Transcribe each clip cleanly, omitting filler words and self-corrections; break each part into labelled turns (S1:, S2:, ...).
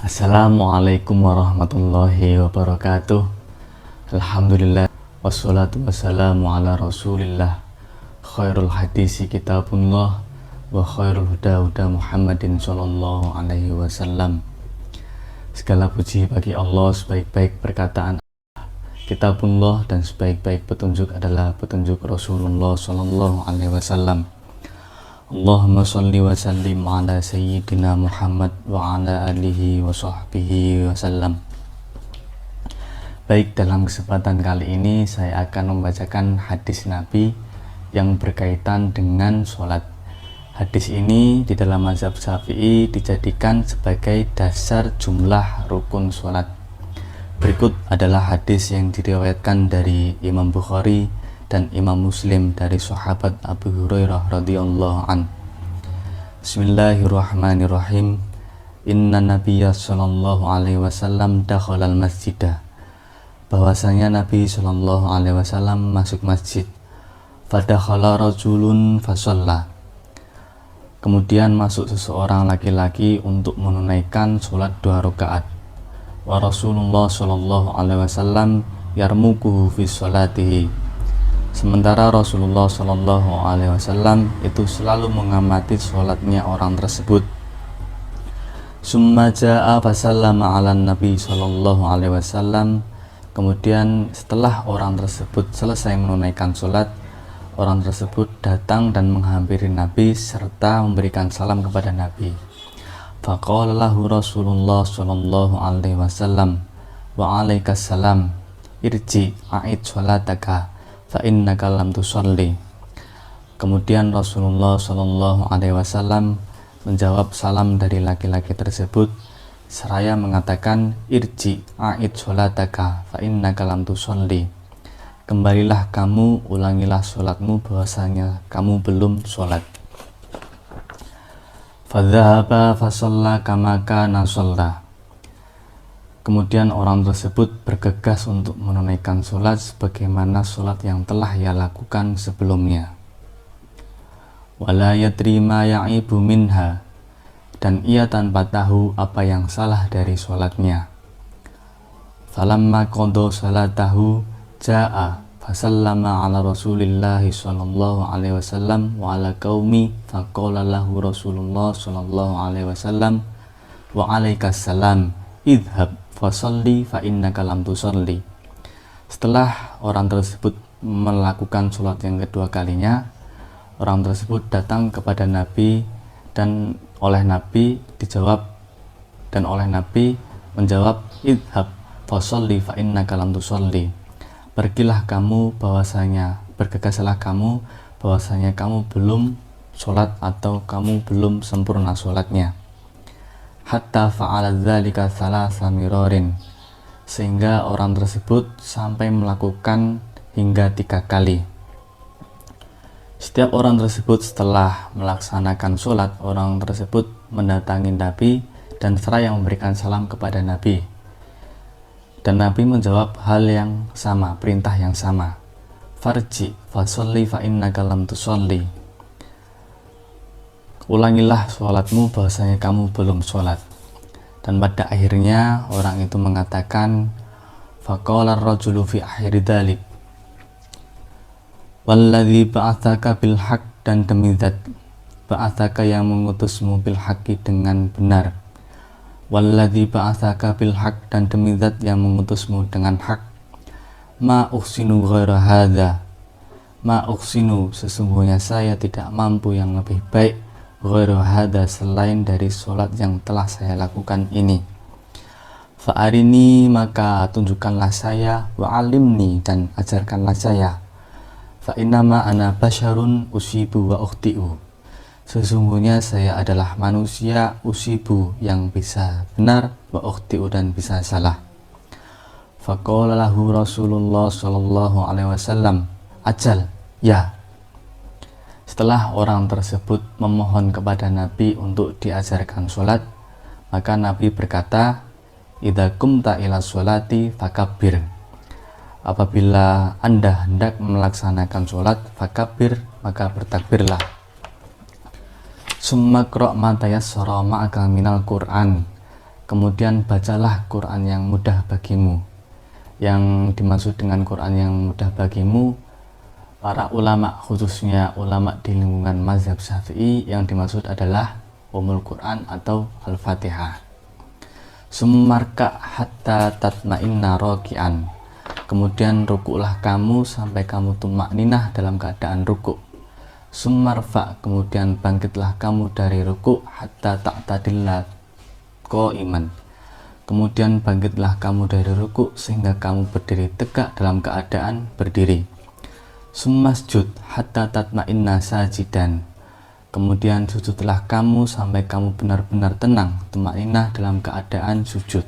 S1: Assalamualaikum warahmatullahi wabarakatuh. Alhamdulillah wassalatu wassalamu ala rasulillah. Khairul hadisi kitabullah wa khairul huda huda Muhammadin sallallahu alaihi wasallam. Segala puji bagi Allah, sebaik-baik perkataan kitabullah dan sebaik-baik petunjuk adalah petunjuk Rasulullah sallallahu alaihi wasallam. Allahumma salli wa sallim ala sayyidina Muhammad wa ala alihi wa sahbihi wasallam. Baik, dalam kesempatan kali ini saya akan membacakan hadis Nabi yang berkaitan dengan sholat. Hadis ini di dalam mazhab Syafi'i dijadikan sebagai dasar jumlah rukun sholat. Berikut adalah hadis yang diriwayatkan dari Imam Bukhari dan Imam Muslim dari sahabat Abu Hurairah radhiyallahu an. Bismillahirrahmanirrahim. Inna Nabiyya sallallahu alaihi wasallam dakhala al-masjidah. Bahwasanya Nabi sallallahu alaihi wasallam masuk masjid. Fadakhala rajulun fasalla. Kemudian masuk seseorang laki-laki untuk menunaikan sholat 2 rakaat. Wa Rasulullah sallallahu alaihi wasallam yarmuquhu fi sholatihi. Sementara Rasulullah Shallallahu Alaihi Wasallam itu selalu mengamati sholatnya orang tersebut. Summa ja'a fasallama ala Nabi Shallallahu Alaihi Wasallam. Kemudian setelah orang tersebut selesai menunaikan sholat, orang tersebut datang dan menghampiri Nabi serta memberikan salam kepada Nabi. Faqala lahu Rasulullah Shallallahu Alaihi Wasallam, wa alaikassalam, irji a'id sholataka fa innaka lam tusalli. Kemudian Rasulullah Shallallahu Alaihi Wasallam menjawab salam dari laki-laki tersebut seraya mengatakan, irji a'id sholataka fa innaka lam tusalli. Kembalilah kamu, ulangilah sholatmu, bahwasanya kamu belum sholat. Fadhahaba fasalla kama kana shalla. Kemudian orang tersebut bergegas untuk menunaikan sholat sebagaimana sholat yang telah ia lakukan sebelumnya. Wala yadri ma ya'ibu minha. Dan ia tanpa tahu apa yang salah dari sholatnya. Falamma qada salatahu ja'a fasallama ala rasulillahi sallallahu alaihi wasallam wa ala qaumi faqala lahu Rasulullah sallallahu alaihi wasallam wa alaikassalam idhab fasalli fa innaka lam tusalli. Setelah orang tersebut melakukan sholat yang kedua kalinya, orang tersebut datang kepada Nabi dan oleh Nabi menjawab idhab fasalli fa innaka lam tusalli. Pergilah kamu, bergegaslah kamu, bahwasanya kamu belum sholat atau kamu belum sempurna sholatnya. Hatta fa'ala dzalika thalatha mirarin, sehingga orang tersebut sampai melakukan hingga 3 kali. Setiap orang tersebut setelah melaksanakan sholat, orang tersebut mendatangi Nabi dan seraya memberikan salam kepada Nabi. Dan Nabi menjawab hal yang sama, perintah yang sama. Farji fasolli fa innaka lam tusolli. Ulangilah sholatmu, bahwasanya kamu belum sholat. Dan pada akhirnya orang itu mengatakan, faqala ar-rajulu fi akhiri dzalik, walladzi ba'atsaka bil haqq, dan demi zat ba'atsaka yang mengutusmu bil haqqi dengan benar, walladzi ba'atsaka bil haqq, dan demi zat yang mengutusmu dengan hak, ma ukhsinu ghaira hadza, ma ukhsinu, sesungguhnya saya tidak mampu yang lebih baik, ghairu hadza, selain dari sholat yang telah saya lakukan ini. Fa'arini, maka tunjukkanlah saya, wa'alimni, dan ajarkanlah saya. Fa'innama ana basyarun usibu wa ukhti'u, sesungguhnya saya adalah manusia, usibu, yang bisa benar, wa ukhti'u, dan bisa salah. Faqala lahu Rasulullah sallallahu alaihi wasallam, ajal, ya. Setelah orang tersebut memohon kepada Nabi untuk diajarkan sholat, maka Nabi berkata, idza qumta ila sholati fakabbir. Apabila Anda hendak melaksanakan sholat, fakabbir, maka bertakbirlah. Summa qra' ma tayassara ma'aka minal Qur'an. Kemudian bacalah Quran yang mudah bagimu. Yang dimaksud dengan Quran yang mudah bagimu, para ulama, khususnya ulama di lingkungan mazhab Syafi'i, yang dimaksud adalah Quran atau Al-Fatihah. Summarka hatta tatma'inna raki'an. Kemudian rukuklah kamu sampai kamu tumakninah dalam keadaan rukuk. Summarfa, kemudian bangkitlah kamu dari rukuk hatta ta'tadilla qa'iman. Kemudian bangkitlah kamu dari rukuk sehingga kamu berdiri tegak dalam keadaan berdiri. Summasjud hatta tatma'inna sajidan. Kemudian sujudlah kamu sampai kamu benar-benar tenang, tumakninah dalam keadaan sujud.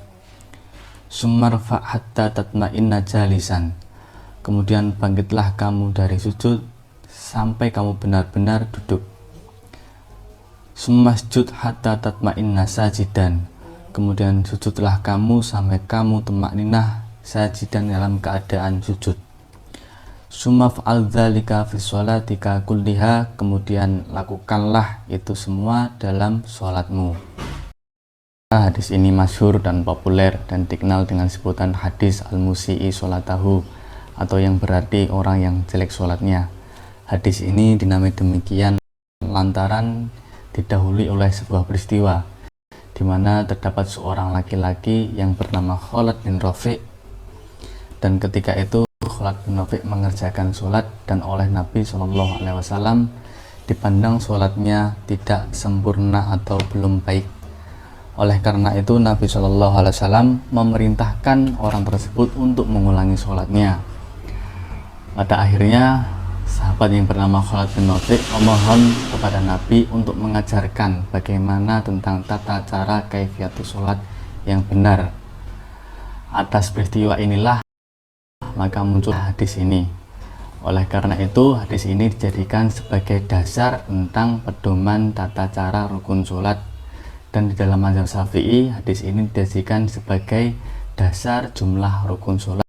S1: Summarfa hatta tatma'inna jalisan. Kemudian bangkitlah kamu dari sujud sampai kamu benar-benar duduk. Summasjud hatta tatma'inna sajidan. Kemudian sujudlah kamu sampai kamu tumakninah sajidan dalam keadaan sujud. Sumaf'al dzalika fi sholatika kulliha. Kemudian lakukanlah itu semua dalam sholatmu. Hadis ini masyhur dan populer dan dikenal dengan sebutan hadis al-musi'i sholatahu, atau yang berarti orang yang jelek sholatnya. Hadis ini dinamai demikian lantaran didahului oleh sebuah peristiwa di mana terdapat seorang laki-laki yang bernama Khalid bin Rafi', dan ketika itu Khalid bin Rafi' mengerjakan sholat dan oleh Nabi SAW dipandang sholatnya tidak sempurna atau belum baik. Oleh karena itu Nabi SAW memerintahkan orang tersebut untuk mengulangi sholatnya. Pada akhirnya sahabat yang bernama Khalid bin Rafi' memohon kepada Nabi untuk mengajarkan bagaimana tentang tata cara kaifiatus sholat yang benar. Atas peristiwa inilah maka muncul hadis ini. Oleh karena itu hadis ini dijadikan sebagai dasar tentang pedoman tata cara rukun sholat, dan di dalam mazhab Syafi'i hadis ini dijadikan sebagai dasar jumlah rukun sholat